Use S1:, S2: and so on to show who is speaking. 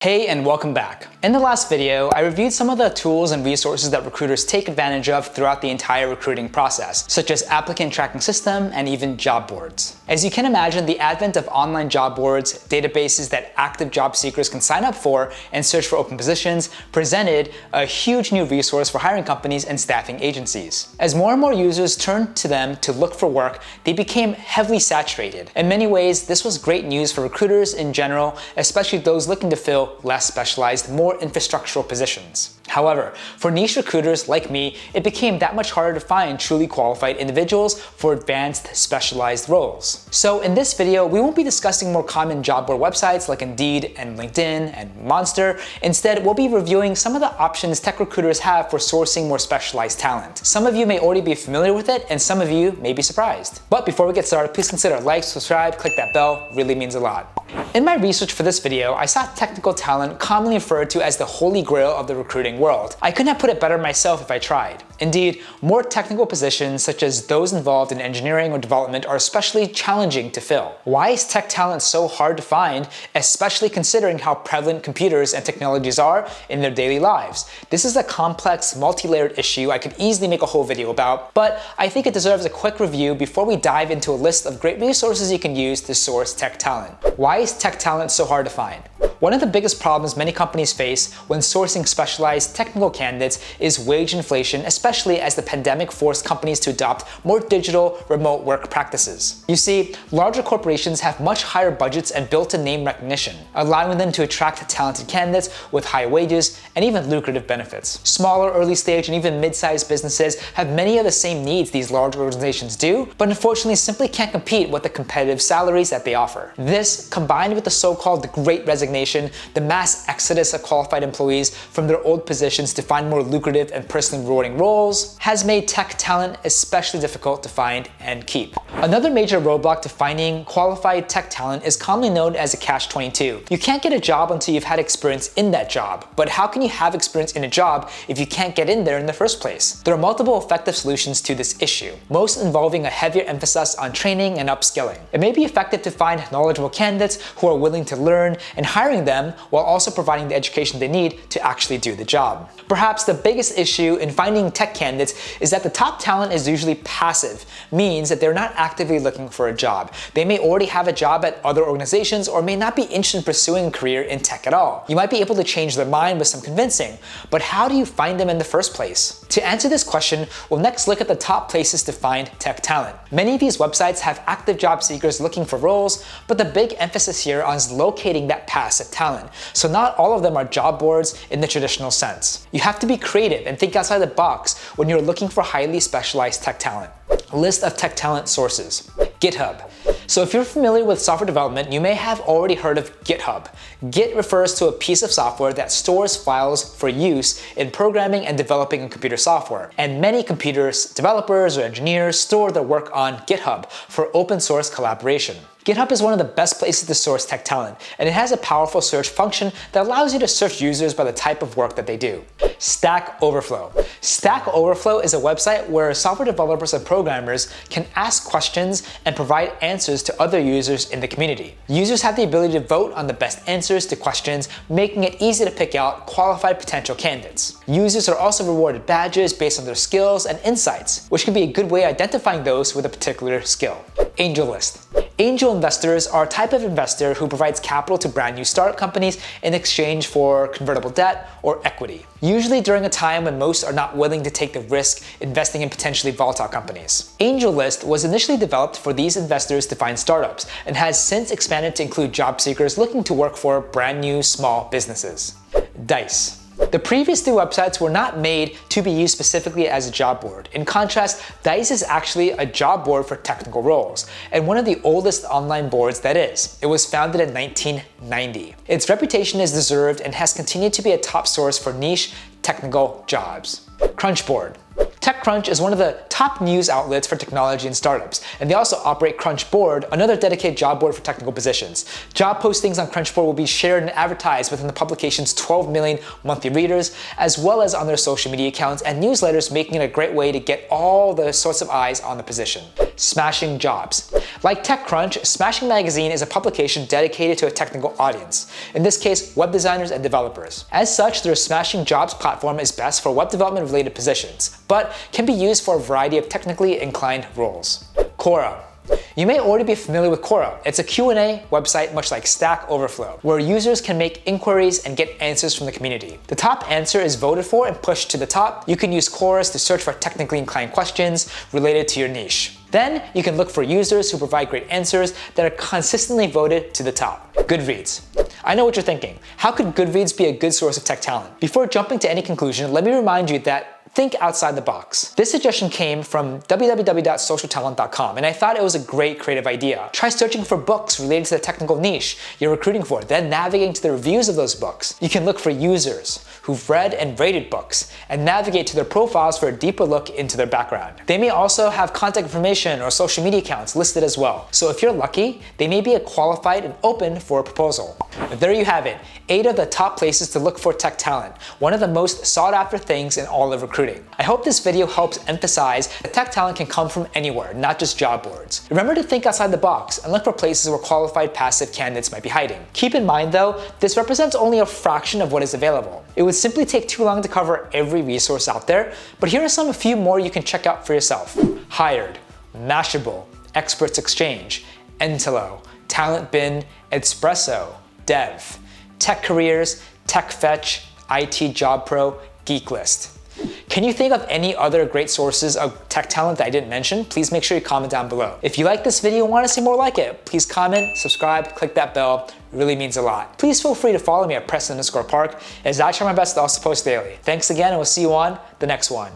S1: Hey and welcome back. In the last video, I reviewed some of the tools and resources that recruiters take advantage of throughout the entire recruiting process, such as applicant tracking system and even job boards. As you can imagine, the advent of online job boards, databases that active job seekers can sign up for and search for open positions, presented a huge new resource for hiring companies and staffing agencies. As more and more users turned to them to look for work, they became heavily saturated. In many ways, this was great news for recruiters in general, especially those looking to fill less specialized, more infrastructural positions. However, for niche recruiters like me, it became that much harder to find truly qualified individuals for advanced specialized roles. So in this video, we won't be discussing more common job board websites like Indeed and LinkedIn and Monster. Instead, we'll be reviewing some of the options tech recruiters have for sourcing more specialized talent. Some of you may already be familiar with it, and some of you may be surprised. But before we get started, please consider like, subscribe, click that bell, really means a lot. In my research for this video, I saw technical talent commonly referred to as the holy grail of the recruiting world. I couldn't have put it better myself if I tried. Indeed, more technical positions such as those involved in engineering or development are especially challenging to fill. Why is tech talent so hard to find, especially considering how prevalent computers and technologies are in their daily lives? This is a complex, multi-layered issue I could easily make a whole video about, but I think it deserves a quick review before we dive into a list of great resources you can use to source tech talent. Why is tech talent so hard to find? One of the biggest problems many companies face when sourcing specialized technical candidates is wage inflation, especially as the pandemic forced companies to adopt more digital, remote work practices. You see, larger corporations have much higher budgets and built-in name recognition, allowing them to attract talented candidates with high wages and even lucrative benefits. Smaller, early stage, and even mid-sized businesses have many of the same needs these large organizations do, but unfortunately simply can't compete with the competitive salaries that they offer. This, combined with the so-called Great Resignation, the mass exodus of qualified employees from their old positions to find more lucrative and personally rewarding roles, has made tech talent especially difficult to find and keep. Another major roadblock to finding qualified tech talent is commonly known as a catch-22. You can't get a job until you've had experience in that job, but how can you have experience in a job if you can't get in there in the first place? There are multiple effective solutions to this issue, most involving a heavier emphasis on training and upskilling. It may be effective to find knowledgeable candidates who are willing to learn and hiring them while also providing the education they need to actually do the job. Perhaps the biggest issue in finding tech candidates is that the top talent is usually passive, means that they're not actively looking for a job. They may already have a job at other organizations or may not be interested in pursuing a career in tech at all. You might be able to change their mind with some convincing, but how do you find them in the first place? To answer this question, we'll next look at the top places to find tech talent. Many of these websites have active job seekers looking for roles, but the big emphasis here is locating that passive talent. So not all of them are job boards in the traditional sense. You have to be creative and think outside the box when you're looking for highly specialized tech talent. List of tech talent sources. GitHub. So if you're familiar with software development, you may have already heard of GitHub. Git refers to a piece of software that stores files for use in programming and developing computer software. And many developers or engineers store their work on GitHub for open source collaboration. GitHub is one of the best places to source tech talent, and it has a powerful search function that allows you to search users by the type of work that they do. Stack Overflow. Stack Overflow is a website where software developers and programmers can ask questions and provide answers to other users in the community. Users have the ability to vote on the best answers to questions, making it easy to pick out qualified potential candidates. Users are also rewarded badges based on their skills and insights, which can be a good way of identifying those with a particular skill. AngelList. Angel investors are a type of investor who provides capital to brand new startup companies in exchange for convertible debt or equity, usually during a time when most are not willing to take the risk investing in potentially volatile companies. AngelList was initially developed for these investors to find startups and has since expanded to include job seekers looking to work for brand new small businesses. Dice. The previous two websites were not made to be used specifically as a job board. In contrast, Dice is actually a job board for technical roles, and one of the oldest online boards that is. It was founded in 1990. Its reputation is deserved and has continued to be a top source for niche technical jobs. Crunchboard. TechCrunch is one of the top news outlets for technology and startups, and they also operate Crunchboard, another dedicated job board for technical positions. Job postings on Crunchboard will be shared and advertised within the publication's 12 million monthly readers, as well as on their social media accounts and newsletters, making it a great way to get all the sorts of eyes on the position. Smashing jobs. Like TechCrunch, Smashing Magazine is a publication dedicated to a technical audience, in this case, web designers and developers. As such, their Smashing Jobs platform is best for web development related positions, but can be used for a variety of technically inclined roles. Quora. You may already be familiar with Quora. It's a Q&A website much like Stack Overflow, where users can make inquiries and get answers from the community. The top answer is voted for and pushed to the top. You can use Quoras to search for technically inclined questions related to your niche. Then you can look for users who provide great answers that are consistently voted to the top. Goodreads. I know what you're thinking. How could Goodreads be a good source of tech talent? Before jumping to any conclusion, let me remind you that think outside the box. This suggestion came from www.socialtalent.com, and I thought it was a great creative idea. Try searching for books related to the technical niche you're recruiting for, then navigating to the reviews of those books. You can look for users who've read and rated books, and navigate to their profiles for a deeper look into their background. They may also have contact information or social media accounts listed as well. So if you're lucky, they may be qualified and open for a proposal. But there you have it, 8 of the top places to look for tech talent, one of the most sought after things in all of recruiting. I hope this video helps emphasize that tech talent can come from anywhere, not just job boards. Remember to think outside the box and look for places where qualified passive candidates might be hiding. Keep in mind though, this represents only a fraction of what is available. It would simply take too long to cover every resource out there, but here are a few more you can check out for yourself. Hired, Mashable, Experts Exchange, Entelo, Talent Bin, Espresso, Dev, Tech Careers, Tech Fetch, IT Job Pro, Geek List. Can you think of any other great sources of tech talent that I didn't mention? Please make sure you comment down below. If you like this video and want to see more like it, please comment, subscribe, click that bell. It really means a lot. Please feel free to follow me at Preston_Park, as I try my best to also post daily. Thanks again, and we'll see you on the next one.